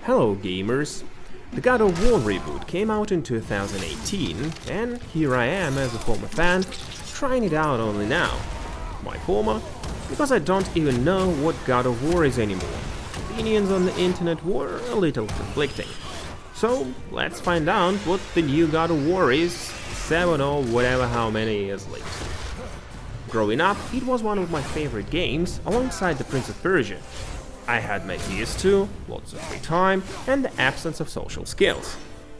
Hello gamers! The God of War reboot came out in 2018 and here I am as a former fan, trying it out only now. Why former? Because I don't even know what God of War is anymore. Opinions on the internet were a little conflicting. So let's find out what the new God of War is, 7 or whatever how many years later. Growing up, it was one of my favorite games alongside the Prince of Persia. I had my PS2, lots of free time, and the absence of social skills.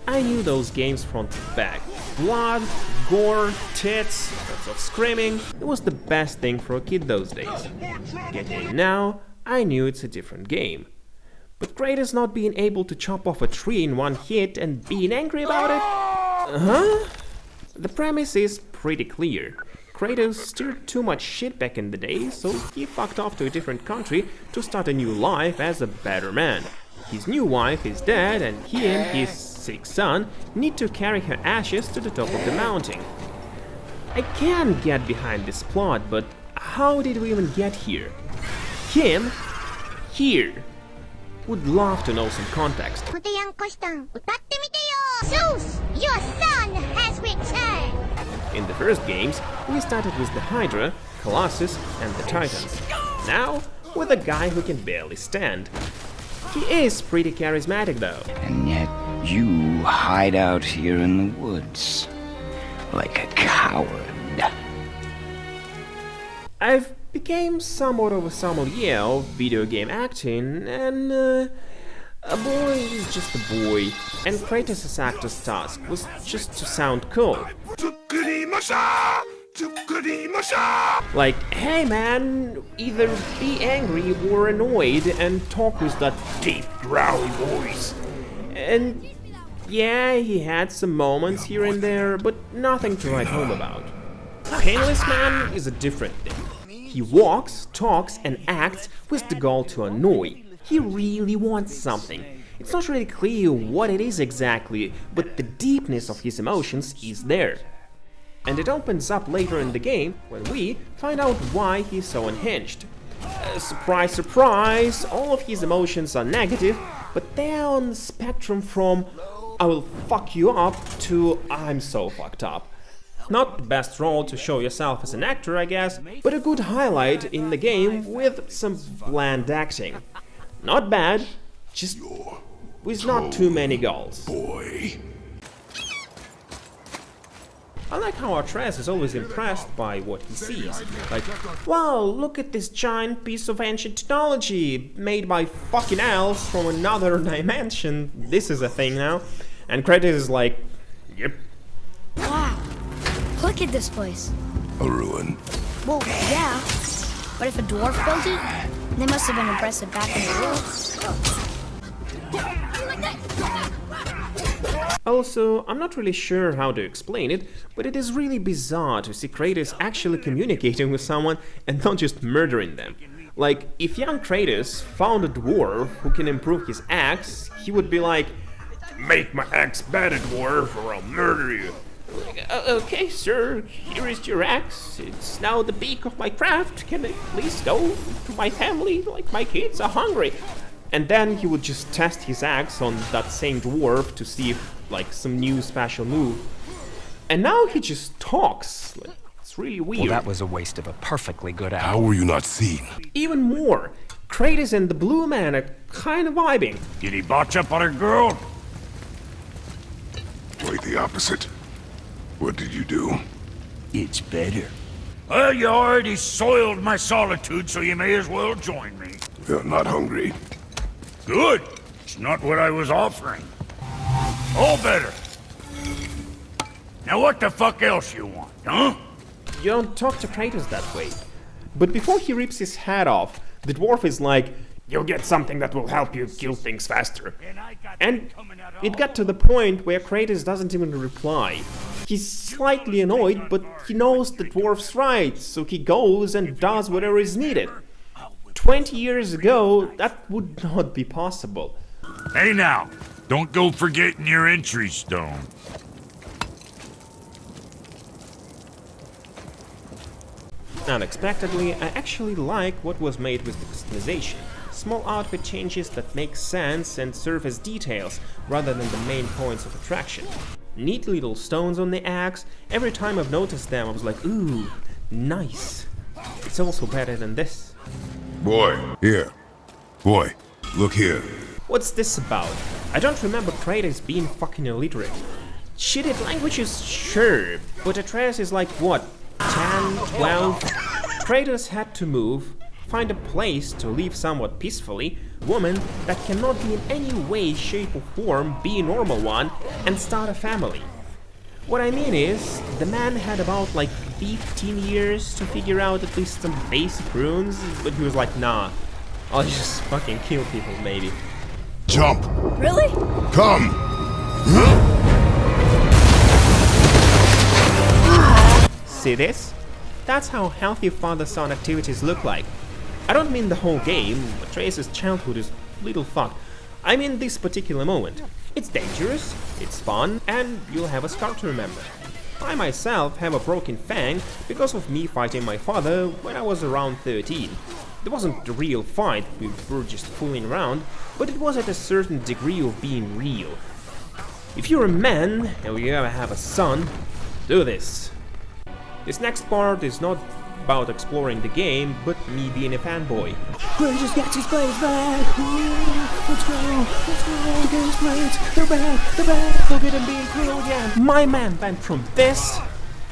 I knew those games front to back. Blood, gore, tits, lots of screaming. It was the best thing for a kid those days. Getting in now, I knew it's a different game. But Kratos not being able to chop off a tree in one hit and being angry about it? Huh? The premise is pretty clear. Kratos stirred too much shit back in the day, so he fucked off to a different country to start a new life as a better man. His new wife is dead and he and his sick son need to carry her ashes to the top of the mountain. I can get behind this plot, but how did we even get here? Him? Here. Would love to know some context. Zeus, your son has returned! In the first games, we started with the Hydra, Colossus and the Titans. Now, with a guy who can barely stand. He is pretty charismatic though. And yet you hide out here in the woods like a coward. I've became somewhat of a sommelier of video game acting, and a boy is just a boy, and Kratos' actor's task was just to sound cool. Like, hey man, either be angry or annoyed and talk with that deep, growly voice. And yeah, he had some moments here and there, but nothing to write home about. Painless Man is a different thing. He walks, talks and acts with the goal to annoy. He really wants something. It's not really clear what it is exactly, but the deepness of his emotions is there. And it opens up later in the game when we find out why he's so unhinged. Surprise, surprise, all of his emotions are negative, but they're on the spectrum from I will fuck you up to I'm so fucked up. Not the best role to show yourself as an actor, I guess, but a good highlight in the game with some bland acting. Not bad, just with not too many goals. Boy. I like how Atreus is always impressed by what he sees. Like, wow, look at this giant piece of ancient technology made by fucking elves from another dimension. This is a thing now. And Kratos is like, yep. Wow, look at this place. A ruin. Well, yeah, but if a dwarf built it, they must have been impressive back in the world. Also, I'm not really sure how to explain it, but it is really bizarre to see Kratos actually communicating with someone and not just murdering them. Like, if young Kratos found a dwarf who can improve his axe, he would be like, "Make my axe better, dwarf, or I'll murder you." Like, okay, sir, here is your axe. It's now the peak of my craft. Can I please go to my family? Like, my kids are hungry. And then he would just test his axe on that same dwarf to see if, like, some new special move. And now he just talks. Like, it's really weird. Well, that was a waste of a perfectly good How hour. were you not seen? Even more, Kratos and the Blue Man are kind of vibing. Did he botch up on her girl? Quite the opposite. What did you do? It's better. Well, you already soiled my solitude, so you may as well join me. You're not hungry. Good. It's not what I was offering. All better. Now what the fuck else you want, huh? You don't talk to Kratos that way. But before he rips his head off, the dwarf is like, "You'll get something that will help you kill things faster." And it got to the point where Kratos doesn't even reply. He's slightly annoyed, but he knows the dwarf's right, so he goes and does whatever is needed. 20 years ago, that would not be possible. Hey now, don't go forgetting your entry stone. Unexpectedly, I actually like what was made with the customization. Small outfit changes that make sense and serve as details rather than the main points of attraction. Neat little stones on the axe. Every time I've noticed them I was like, ooh, nice. It's also better than this. Boy, here. Boy, look here. What's this about? I don't remember Kratos being fucking illiterate. Shitty languages, sure, but Atreus is like what, 10, 12? Kratos had to move, find a place to live somewhat peacefully, woman that cannot be in any way, shape or form be a normal one, and start a family. What I mean is, the man had about like 15 years to figure out at least some basic runes, but he was like, nah, I'll just fucking kill people maybe. Jump! Really? Come! See this? That's how healthy father-son activities look like. I don't mean the whole game, Atreus' childhood is little fucked. I mean this particular moment. It's dangerous, it's fun, and you'll have a scar to remember. I myself have a broken fang because of me fighting my father when I was around 13. It wasn't a real fight, we were just fooling around, but it was at a certain degree of being real. If you're a man and you ever have a son, do this. This next part is not about exploring the game, but me being a fanboy. Kratos gets his blades back! Ooh, let's go, to get his blades, they're back, look at him being cool again. My man went from this,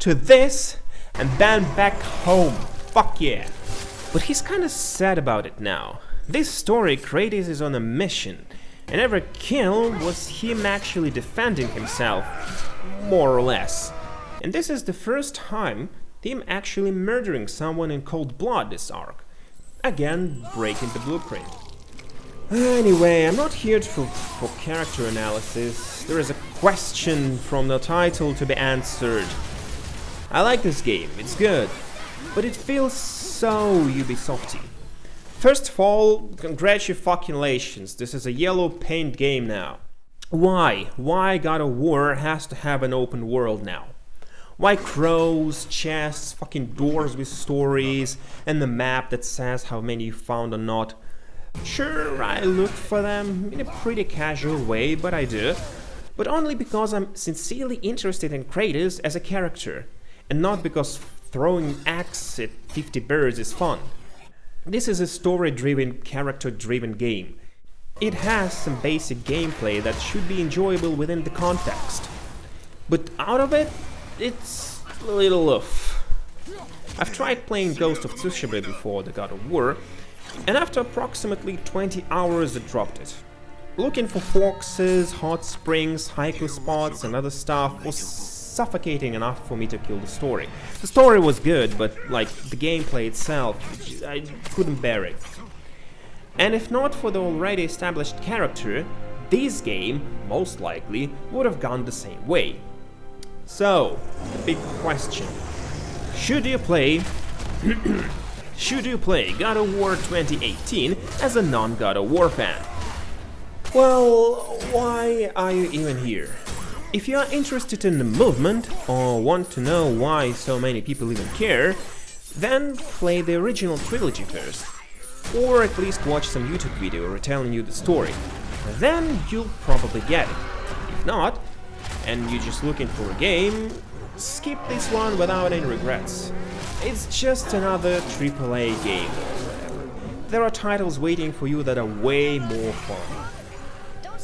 to this, and then back home, fuck yeah. But he's kinda sad about it now. This story, Kratos is on a mission, and every kill was him actually defending himself, more or less. And this is the first time him actually murdering someone in cold blood this arc. Again, breaking the blueprint. Anyway, I'm not here for character analysis. There is a question from the title to be answered. I like this game, it's good, but it feels so Ubisofty. First of all, congratulations, this is a yellow paint game now. Why? Why God of War has to have an open world now? Why crows, chests, fucking doors with stories, and the map that says how many you found or not? Sure, I look for them in a pretty casual way, but I do. But only because I'm sincerely interested in Kratos as a character, and not because throwing axe at 50 birds is fun. This is a story-driven, character-driven game. It has some basic gameplay that should be enjoyable within the context. But out of it, it's a little off. I've tried playing Ghost of Tsushima before the God of War, and after approximately 20 hours I dropped it. Looking for foxes, hot springs, haiku spots and other stuff was suffocating enough for me to kill the story. The story was good, but like the gameplay itself, I couldn't bear it. And if not for the already established character, this game, most likely, would have gone the same way. So, the big question. Should you play God of War 2018 as a non-God of War fan? Well, why are you even here? If you are interested in the movement, or want to know why so many people even care, then play the original trilogy first. Or at least watch some YouTube video retelling you the story. Then you'll probably get it. If not, and you're just looking for a game, skip this one without any regrets. It's just another AAA game. There are titles waiting for you that are way more fun.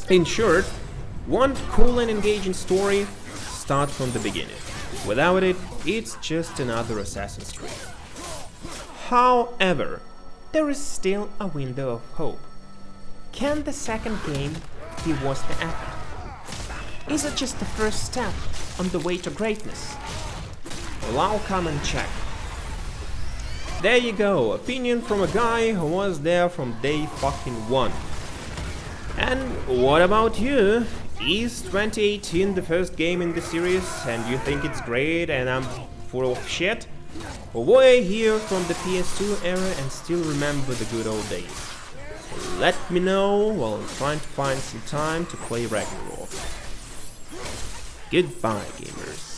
In short, want cool and engaging story? Start from the beginning. Without it, it's just another Assassin's Creed. However, there is still a window of hope. Can the second game be worth the effort? Is it just the first step on the way to greatness? Well, I'll come and check. There you go, opinion from a guy who was there from day fucking one. And what about you? Is 2018 the first game in the series and you think it's great and I'm full of shit? Or were you here from the PS2 era and still remember the good old days? Let me know while I'm trying to find some time to play Ragnarok. Goodbye, gamers.